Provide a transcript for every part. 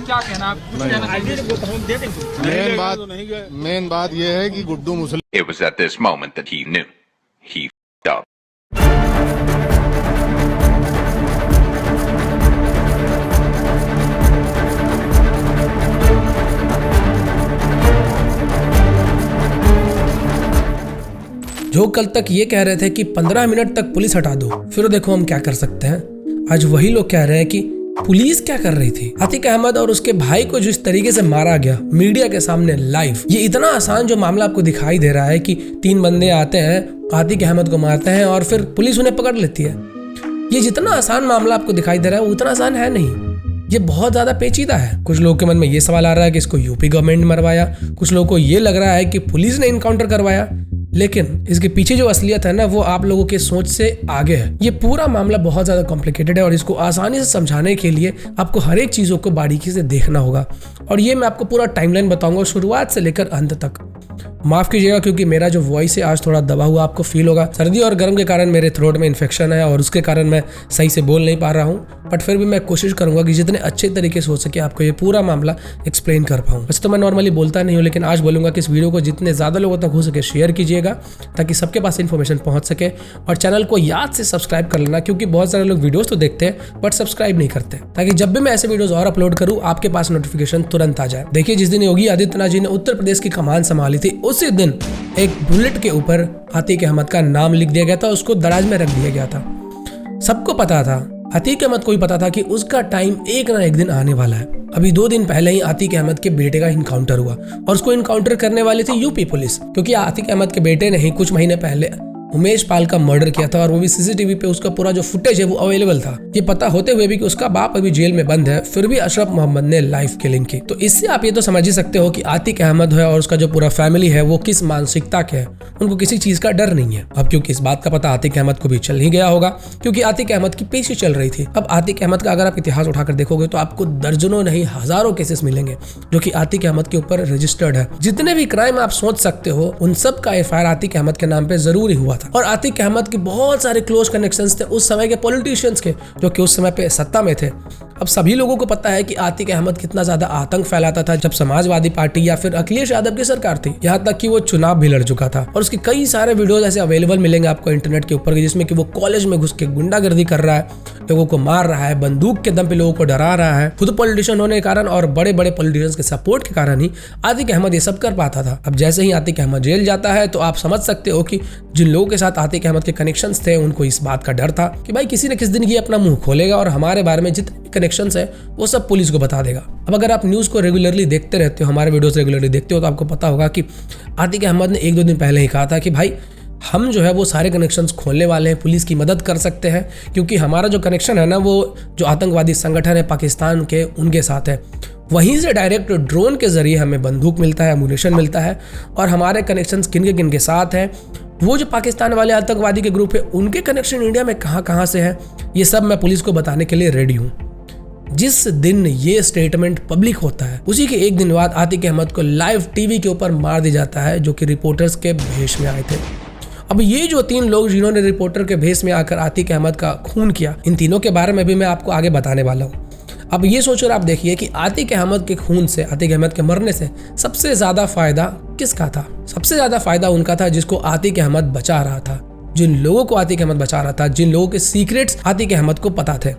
क्या कहना आप? कुछ कहना? मेन बात यह है कि गुड्डू मुस्लिम। It was at this moment that he knew. He f***ed up. जो कल तक ये कह रहे थे कि 15 मिनट तक पुलिस हटा दो, फिर देखो हम क्या कर सकते हैं। आज वही लोग कह रहे हैं कि पुलिस क्या कर रही थी। अतीक अहमद और उसके भाई को जिस तरीके से मारा गया मीडिया के सामने लाइव, ये इतना आसान जो मामला आपको दिखाई दे रहा है कि 3 बंदे आते हैं, अतीक अहमद को मारते हैं और फिर पुलिस उन्हें पकड़ लेती है। ये जितना आसान मामला आपको दिखाई दे रहा है वो उतना आसान है नहीं, ये बहुत ज्यादा पेचीदा है। कुछ लोगों के मन में ये सवाल आ रहा है कि इसको यूपी गवर्नमेंट ने मरवाया, कुछ लोगों को ये लग रहा है कि पुलिस ने इनकाउंटर करवाया, लेकिन इसके पीछे जो असलियत है ना वो आप लोगों के सोच से आगे है। ये पूरा मामला बहुत ज्यादा कॉम्प्लिकेटेड है और इसको आसानी से समझाने के लिए आपको हर एक चीजों को बारीकी से देखना होगा और ये मैं आपको पूरा टाइमलाइन बताऊंगा शुरुआत से लेकर अंत तक। माफ कीजिएगा क्योंकि मेरा जो वॉइस है आज थोड़ा दबा हुआ आपको फील होगा। सर्दी और गर्म के कारण मेरे थ्रोट में इन्फेक्शन है और उसके कारण मैं सही से बोल नहीं पा रहा हूँ, बट फिर भी मैं कोशिश करूंगा कि जितने अच्छे तरीके से हो सके आपको ये पूरा मामला एक्सप्लेन कर पाऊँ। वैसे तो मैं नॉर्मली बोलता नहीं हूँ, लेकिन आज बोलूंगा कि इस वीडियो को जितने ज्यादा लोगों तक हो सके शेयर कीजिएगा ताकि सबके पास इन्फॉर्मेशन पहुंच सके। और चैनल को याद से सब्सक्राइब कर लेना क्योंकि बहुत सारे लोग वीडियोस तो देखते हैं बट सब्सक्राइब नहीं करते, ताकि जब भी मैं ऐसे वीडियोस और अपलोड करूं आपके पास नोटिफिकेशन तुरंत आ जाए। देखिए, जिस दिन योगी आदित्यनाथ जी ने उत्तर प्रदेश की कमान संभाली थी उसी दिन एक बुलेट के ऊपर अतीक अहमद का नाम लिख दिया गया था, उसको दराज में रख दिया गया था। सबको पता था, अतीक अहमद को भी पता था कि उसका टाइम एक ना एक दिन आने वाला है। अभी 2 दिन पहले ही अतीक अहमद के बेटे का इनकाउंटर हुआ और उसको इनकाउंटर करने वाली थी यूपी पुलिस, क्योंकि अतीक अहमद के बेटे ने ही कुछ महीने पहले उमेश पाल का मर्डर किया था और वो भी सीसीटीवी पे उसका पूरा जो फुटेज है वो अवेलेबल था। ये पता होते हुए भी कि उसका बाप अभी जेल में बंद है, फिर भी अशरफ मोहम्मद ने लाइफ किलिंग की। तो इससे आप ये तो समझ ही सकते हो कि अतीक अहमद है और उसका जो पूरा फैमिली है वो किस मानसिकता के है, उनको किसी चीज का डर नहीं है। अब क्योंकि इस बात का पता अतीक अहमद को भी चल ही गया होगा, क्योंकि अतीक अहमद की पेशी चल रही थी। अब अतीक अहमद का अगर आप इतिहास उठाकर देखोगे तो आपको दर्जनों नहीं हजारों केसेस मिलेंगे जो कि अतीक अहमद के ऊपर रजिस्टर्ड है। जितने भी क्राइम आप सोच सकते हो उन सब का एफआईआर अतीक अहमद के नाम पे जरूर ही हुआ था। और अतीक अहमद के बहुत सारे क्लोज कनेक्शंस थे उस समय के पॉलिटिशियंस के, जो कि उस समय पे सत्ता में थे। अब सभी लोगों को पता है कि अतीक अहमद कितना ज्यादा आतंक फैलाता था जब समाजवादी पार्टी या फिर अखिलेश यादव की सरकार थी, यहाँ तक कि वो चुनाव भी लड़ चुका था। और उसके कई सारे वीडियोस ऐसे अवेलेबल मिलेंगे आपको इंटरनेट के ऊपर, जिसमें कि वो कॉलेज में घुस के गुंडागर्दी कर रहा है, लोगों को मार रहा है, बंदूक के दम पे लोगों को डरा रहा है। खुद पॉलिटिशियन होने के कारण और बड़े बड़े पॉलिटिशियंस के सपोर्ट के कारण ही अतीक अहमद ये सब कर पाता था। अब जैसे ही अतीक अहमद जेल जाता है तो आप समझ सकते हो कि जिन लोगों के साथ अतीक अहमद के कनेक्शंस थे उनको इस बात का डर था कि भाई किसी न किसी दिन ये अपना मुंह खोलेगा और हमारे बारे में जितने कनेक्शंस है वो सब पुलिस को बता देगा। अब अगर आप न्यूज़ को रेगुलरली देखते रहते हो, हमारे वीडियोस रेगुलरली देखते हो, तो आपको पता होगा कि अतीक अहमद ने 1-2 दिन पहले ही कहा था कि भाई हम जो है वो सारे कनेक्शंस खोलने वाले हैं, पुलिस की मदद कर सकते हैं, क्योंकि हमारा जो कनेक्शन है ना वो जो आतंकवादी संगठन है पाकिस्तान के उनके साथ है। वहीं से डायरेक्ट ड्रोन के जरिए हमें बंदूक मिलता है, एमुनेशन मिलता है और हमारे कनेक्शंस किन के साथ हैं, वो जो पाकिस्तान वाले आतंकवादी के ग्रुप है उनके कनेक्शन इंडिया में कहाँ से है, ये सब मैं पुलिस को बताने के लिए रेडी हूँ। जिस दिन ये स्टेटमेंट पब्लिक होता है उसी के 1 दिन बाद अतीक अहमद को लाइव टीवी के ऊपर मार दिया जाता है, जो कि रिपोर्टर्स के भेष में आए थे। अब ये जो 3 लोग जिन्होंने रिपोर्टर के भेष में आकर अतीक अहमद का खून किया, इन तीनों के बारे में भी मैं आपको आगे बताने वाला हूँ। अब ये सोचकर आप देखिए कि अतीक अहमद के खून से, अतीक अहमद के मरने से सबसे ज्यादा फायदा किसका था? सबसे ज्यादा फायदा उनका था जिसको अतीक अहमद बचा रहा था, जिन लोगों को अतीक अहमद बचा रहा था, जिन लोगों के सीक्रेट्स अतीक अहमद को पता थे।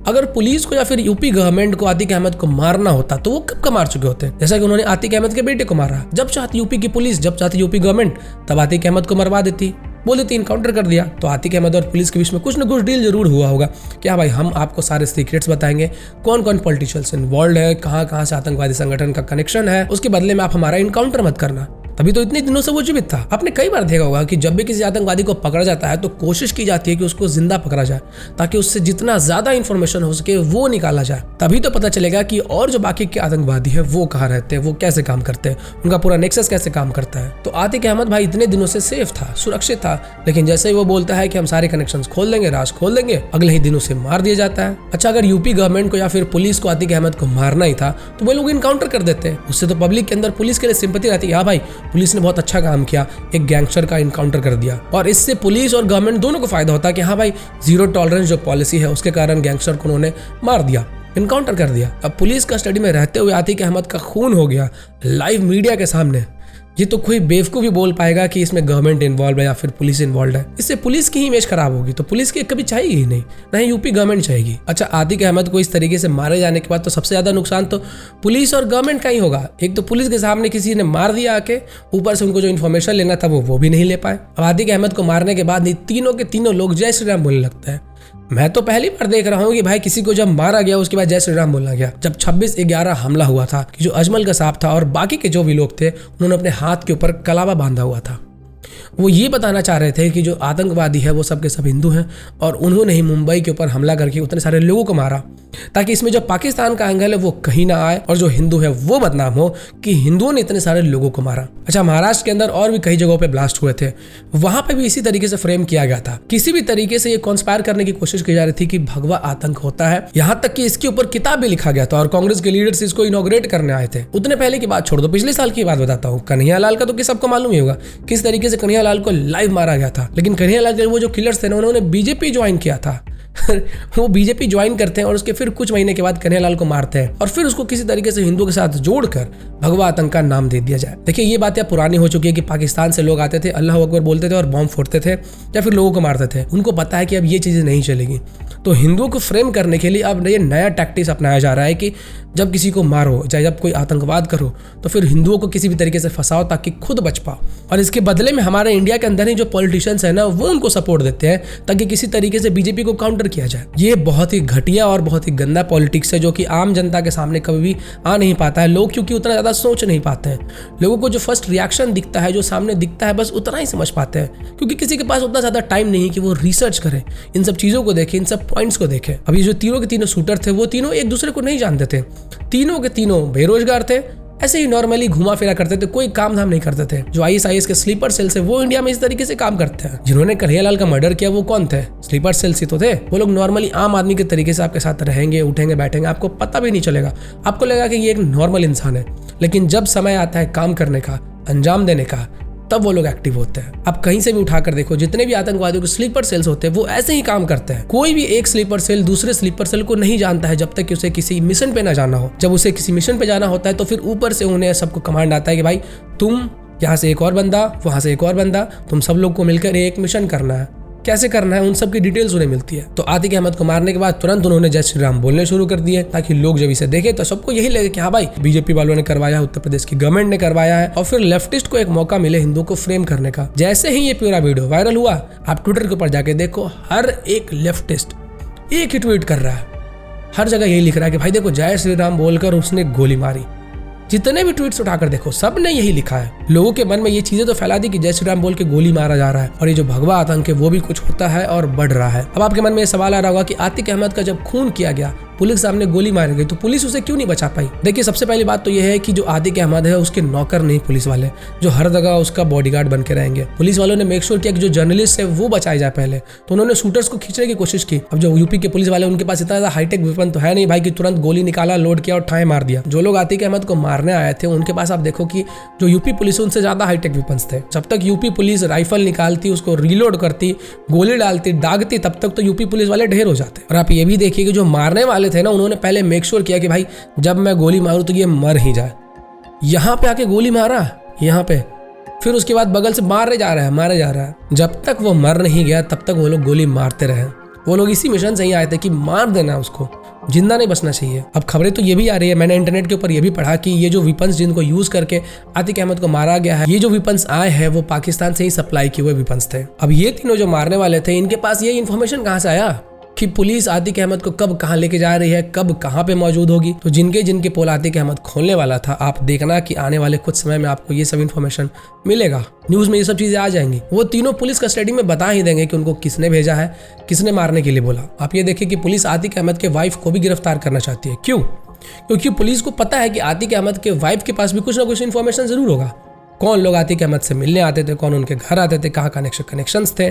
अगर पुलिस को या फिर यूपी गवर्नमेंट को अतीक अहमद को मारना होता तो वो कब का मार चुके होते, जैसा कि उन्होंने अतीक अहमद के बेटे को मारा। जब चाहती यूपी की पुलिस, जब चाहती यूपी गवर्नमेंट, तब अतीक अहमद को मरवा देती, बोल देती इनकाउंटर कर दिया। तो अतीक अहमद और पुलिस के बीच में कुछ न कुछ डील जरूर हुआ होगा कि हाँ भाई हम आपको सारे सीक्रेट्स बताएंगे, कौन कौन पॉलिटिशियंस इन्वॉल्व है, कहाँ से आतंकवादी संगठन का कनेक्शन है, उसके बदले में आप हमारा इनकाउंटर मत करना। तभी तो इतने दिनों से वो जीवित था। आपने कई बार देखा होगा कि जब भी किसी आतंकवादी को पकड़ा जाता है तो कोशिश की जाती है कि उसको जिंदा पकड़ा जाए, ताकि उससे जितना ज्यादा इंफॉर्मेशन हो सके वो निकाला जाए। तभी तो पता चलेगा कि और जो बाकी के आतंकवादी है वो कहाँ रहते हैं, वो कैसे काम करते हैं, उनका पूरा नेक्सस कैसे काम करता है। तो अतीक अहमद भाई इतने दिनों से सेफ था, सुरक्षित था, लेकिन जैसे ही वो बोलता है कि हम सारे कनेक्शंस खोल देंगे, राज खोल देंगे, अगले ही दिनों से मार दिया जाता है। अच्छा, अगर यूपी गवर्नमेंट को या फिर पुलिस को अतीक अहमद को मारना ही था तो वो लोग इनकाउंटर कर देते हैं। उससे तो पब्लिक के अंदर पुलिस के लिए सिंपैथी रहती है, हाँ भाई पुलिस ने बहुत अच्छा काम किया, एक गैंगस्टर का इनकाउंटर कर दिया। और इससे पुलिस और गवर्नमेंट दोनों को फायदा होता है कि हाँ भाई जीरो टॉलरेंस जो पॉलिसी है उसके कारण गैंगस्टर को उन्होंने मार दिया। इनकाउंटर कर दिया। अब पुलिस कस्टडी में रहते हुए आतिक अहमद का खून हो गया लाइव मीडिया के सामने। ये तो कोई बेवकूफ भी बोल पाएगा कि इसमें गवर्नमेंट इन्वॉल्व है या फिर पुलिस इन्वॉल्व है। इससे पुलिस की ही इमेज खराब होगी, तो पुलिस की कभी चाहिए ही नहीं, ना ही यूपी गवर्नमेंट चाहेगी। अच्छा, आतिक अहमद को इस तरीके से मारे जाने के बाद तो सबसे ज्यादा नुकसान तो पुलिस और गवर्नमेंट का ही होगा। एक तो पुलिस के सामने किसी ने मार दिया आके, ऊपर से उनको जो इन्फॉर्मेशन लेना था वो भी नहीं ले पाए। अब आतिक अहमद को मारने के बाद तीनों के तीनों लोग जय श्री राम बोलने लगता है। मैं तो पहली बार देख रहा हूँ कि भाई किसी को जब मारा गया उसके बाद जय श्री राम बोला गया। जब 26/11 हमला हुआ था कि जो अजमल कसाब था और बाकी के जो भी लोग थे उन्होंने अपने हाथ के ऊपर कलावा बांधा हुआ था। वो ये बताना चाह रहे थे कि जो आतंकवादी है वो सब के सब हिंदू हैं और उन्होंने ही मुंबई के ऊपर हमला करके उतने सारे लोगों को मारा, ताकि इसमें जो पाकिस्तान का एंगल है वो कहीं ना आए और जो हिंदू है वो बदनाम हो कि हिंदुओं ने इतने सारे लोगों को मारा। अच्छा, महाराष्ट्र के अंदर और भी कई जगहों पे ब्लास्ट हुए थे, वहां पे भी इसी तरीके से फ्रेम किया गया था। किसी भी तरीके से ये कॉन्स्पायर करने की कोशिश की जा रही थी कि भगवा आतंक होता है। यहाँ तक कि इसके ऊपर किताब भी लिखा गया था और कांग्रेस के लीडर्स इसको इनॉग्रेट करने आए थे। उतने पहले की बात छोड़ दो, पिछले साल की बात बताता हूँ। कन्हैयालाल का तो सबको मालूम ही होगा किस तरीके से कन्हैयालाल को लाइव मारा गया था। लेकिन कन्हैयालाल के वो जो किलर्स थे ना, उन्होंने बीजेपी ज्वाइन किया था। वो बीजेपी ज्वाइन करते हैं और उसके फिर कुछ महीने के बाद कन्हैयालाल को मारते हैं और फिर उसको किसी तरीके से हिंदुओं के साथ जोड़कर भगवा आतंक का नाम दे दिया जाए। देखिए, ये बातें पुरानी हो चुकी है कि पाकिस्तान से लोग आते थे, अल्लाह अकबर बोलते थे और बॉम्ब फोड़ते थे या फिर लोगों को मारते थे। उनको पता है कि अब ये चीजें नहीं चलेगी, तो हिंदुओं को फ्रेम करने के लिए अब ये नया टैक्टिक्स अपनाया जा रहा है कि जब किसी को मारो, चाहे जब कोई आतंकवाद करो, तो फिर हिंदुओं को किसी भी तरीके से फंसाओ ताकि खुद बच पाओ। और इसके बदले में हमारे इंडिया के अंदर ही जो पॉलिटिशियंस है ना, वो उनको सपोर्ट देते हैं ताकि किसी तरीके से बीजेपी को काउंटर किया जाए। ये बहुत ही घटिया और बहुत ही गंदा पॉलिटिक्स है जो कि आम जनता के सामने कभी भी आ नहीं पाता है। लोग क्योंकि उतना ज्यादा सोच नहीं पाते हैं, लोगों को जो फर्स्ट रिएक्शन दिखता है, जो सामने दिखता है, बस उतना ही समझ पाते हैं, क्योंकि किसी के पास उतना ज्यादा टाइम नहीं कि वो रिसर्च करे, इन सब चीजों को देखे, इन सब पॉइंट्स को देखे। अब ये जो तीनों के तीनों शूटर थे वो तीनों एक दूसरे को नहीं जानते थे, तीनों के तीनों बेरोजगार थे, ऐसे ही नॉर्मली घुमा फिरा करते थे, कोई काम धाम नहीं करते थे। जो ISIS के स्लीपर सेल्स है वो इंडिया में इस तरीके से काम करते हैं। जिन्होंने कन्हैयालाल का मर्डर किया वो कौन थे? स्लीपर सेल्स ही तो थे। वो लोग नॉर्मली आम आदमी के तरीके से आपके साथ रहेंगे, उठेंगे, बैठेंगे, आपको पता भी नहीं चलेगा, आपको लगेगा कि ये एक नॉर्मल इंसान है। लेकिन जब समय आता है काम करने का, अंजाम देने का, तब वो लोग एक्टिव होते हैं। आप कहीं से भी उठाकर देखो, जितने भी आतंकवादियों के स्लीपर सेल्स होते हैं वो ऐसे ही काम करते हैं। कोई भी एक स्लीपर सेल दूसरे स्लीपर सेल को नहीं जानता है जब तक कि उसे किसी मिशन पे ना जाना हो। जब उसे किसी मिशन पे जाना होता है तो फिर ऊपर से उन्हें सबको कमांड आता है कि भाई तुम यहाँ से एक और बंदा, वहां से एक और बंदा, तुम सब लोग को मिलकर एक मिशन करना है। कैसे करना है उन सब की डिटेल्स उन्हें मिलती है। तो आतिक अहमद को मारने के बाद तुरंत उन्होंने जय श्री राम बोलने शुरू कर दिए ताकि लोग जब इसे देखे तो सबको यही लगे कि हाँ भाई, बीजेपी वालों ने करवाया, उत्तर प्रदेश की गवर्नमेंट ने करवाया है, और फिर लेफ्टिस्ट को एक मौका मिले हिंदुओं को फ्रेम करने का। जैसे ही ये पूरा वीडियो वायरल हुआ, आप ट्विटर के ऊपर जाके देखो, हर एक लेफ्टिस्ट एक ही ट्वीट कर रहा है, हर जगह यही लिख रहा है कि भाई देखो, जय श्री राम बोलकर उसने गोली मारी। जितने भी ट्वीट्स उठाकर देखो, सब ने यही लिखा है। लोगों के मन में ये चीजें तो फैला दी कि जय श्री राम बोल के गोली मारा जा रहा है और ये जो भगवा आतंक है वो भी कुछ होता है और बढ़ रहा है। अब आपके मन में ये सवाल आ रहा होगा कि आतिक अहमद का जब खून किया गया, पुलिस सामने गोली मारी गई, तो पुलिस उसे क्यों नहीं बचा पाई? देखिए, सबसे पहली बात तो यह है कि जो आतिक अहमद है उसके नौकर नहीं पुलिस वाले, जो हर जगह उसका बॉडीगार्ड बन के रहेंगे। पुलिस वालों ने मेक श्योर किया कि जो जर्नलिस्ट है वो बचाए जाए पहले, तो उन्होंने शूटर्स को खींचने की कोशिश की। अब जो यूपी के पुलिस वाले, उनके पास इतना ज्यादा हाईटेक वेपन तो है नहीं भाई कि तुरंत गोली निकाला, लोड किया और ठाए मार दिया। जो लोग आतिक अहमद को मारने आए थे उनके पास आप देखो कि जो यूपी पुलिस उनसे ज्यादा हाईटेक वेपन्स थे। जब तक यूपी पुलिस राइफल निकालती, उसको रीलोड करती, गोली डालती, दागती, तब तक तो यूपी पुलिस वाले ढेर हो जाते। और आप ये भी देखिए कि जो मारने वाले थे ना, उन्होंने पहले मेक श्योर किया कि भाई जब मैं गोली मारूं तो ये मर ही जाए। यहां पे आके गोली मारा, यहाँ पे, फिर उसके बाद बगल से मारे जा रहा है। जब तक वो मर नहीं गया तब तक वो लोग गोली मारते रहे। वो लोग इसी मिशन से ही आए थे कि मार देना उसको, जिंदा नहीं बचना चाहिए। अब खबरें तो ये भी आ रही है, मैंने इंटरनेट के ऊपर ये भी पढ़ा कि ये जो वेपन्स जिनको यूज करके आतिक अहमद को मारा गया है, ये जो वेपन्स आए हैं वो पाकिस्तान से ही सप्लाई किए हुए वेपन्स थे। अब ये तीनों जो मारने वाले थे, इनके पास ये इन्फॉर्मेशन कहाँ से आया कि पुलिस आतिक अहमद को कब कहाँ लेके जा रही है, कब कहाँ पे मौजूद होगी? तो जिनके पोल आतिक अहमद खोलने वाला था, आप देखना कि आने वाले कुछ समय में आपको ये सब इन्फॉर्मेशन मिलेगा, न्यूज में ये सब चीजें आ जाएंगी। वो तीनों पुलिस कस्टडी में बता ही देंगे कि उनको किसने भेजा है, किसने मारने के लिए बोला। आप ये देखिए कि पुलिस आतिक अहमद के वाइफ को भी गिरफ्तार करना चाहती है। क्यों? क्योंकि पुलिस को पता है कि आतिक अहमद के वाइफ के पास भी कुछ ना कुछ इन्फॉर्मेशन जरूर होगा। कौन लोग आतिक अहमद से मिलने आते थे, कौन उनके घर आते थे, कहाँ कनेक्शंस थे,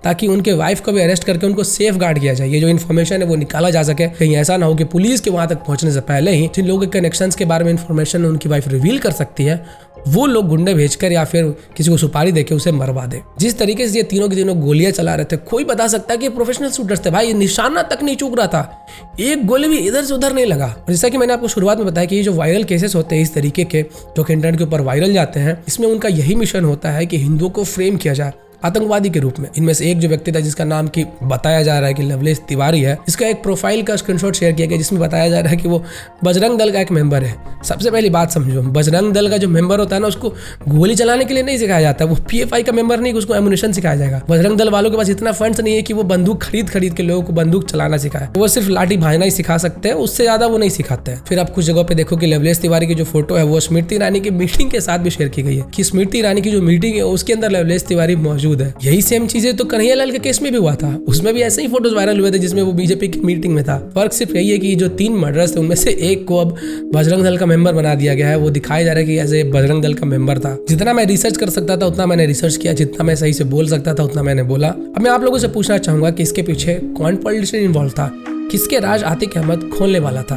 ताकि उनके वाइफ को भी अरेस्ट करके उनको सेफ गार्ड किया जाए। ये जो इन्फॉर्मेशन है वो निकाला जा सके। कहीं ऐसा ना हो कि पुलिस के वहां तक पहुंचने से पहले ही जिन लोगों के कनेक्शंस के बारे में इन्फॉर्मेशन उनकी वाइफ रिवील कर सकती है, वो लोग गुंडे भेजकर या फिर किसी को सुपारी देके उसे मरवा दे। जिस तरीके से ये तीनों के तीनों गोलियां चला रहे थे, कोई बता सकता है कि प्रोफेशनल शूटर्स थे भाई। निशाना तक नहीं चूक रहा था, एक गोली भी इधर से उधर नहीं लगा। और जैसा कि मैंने आपको शुरुआत में बताया कि ये जो वायरल केसेस होते हैं इस तरीके के, जो कि इंटरनेट के ऊपर वायरल जाते हैं, इसमें उनका यही मिशन होता है कि हिंदुओं को फ्रेम किया जाए आतंकवादी के रूप में। इनमें से एक जो व्यक्ति था जिसका नाम की बताया जा रहा है कि लवलेश तिवारी है, इसका एक प्रोफाइल का स्क्रीनशॉट शेयर किया गया जिसमें बताया जा रहा है कि वो बजरंग दल का एक मेंबर है। सबसे पहली बात समझो, बजरंग दल का जो मेंबर होता है ना, उसको गोली चलाने के लिए नहीं सिखाया जाता। वो पीएफआई का मेंबर नहीं, उसको एमुनेशन सिखाया जाएगा। बजरंग दल वालों के पास इतना फंड्स नहीं है कि वो बंदूक खरीद के लोगों को बंदूक चलाना सिखाए। वो सिर्फ लाठी भाजना ही सिखा सकते हैं, उससे ज्यादा वो नहीं सिखाते हैं। फिर आप कुछ जगह पे देखो कि लवलेश तिवारी की जो फोटो है वो स्मृति ईरानी की मीटिंग के साथ भी शेयर की गई है कि स्मृति ईरानी की जो मीटिंग है उसके अंदर लवलेश तिवारी मौजूद है। यही सेम चीजें तो कन्हैयालाल के केस में भी हुआ था, उसमें भी ऐसे ही फोटोज वायरल हुए थे जिसमें वो बीजेपी की मीटिंग में था। फर्क सिर्फ यही है कि जो 3 मर्डर्स थे उनमें से एक को अब बजरंग दल का मेंबर बना दिया गया है। वो दिखाया जा रहा है कि ऐसे बजरंग दल का मेंबर था। जितना मैं रिसर्च कर सकता था उतना मैंने रिसर्च किया, जितना मैं सही से बोल सकता था उतना मैंने बोला। अब मैं आप लोगों से पूछना चाहूंगा कि इसके पीछे कौन पॉलिटिशियन इन्वॉल्व था, किसके राज आतिक अहमद खोलने वाला था।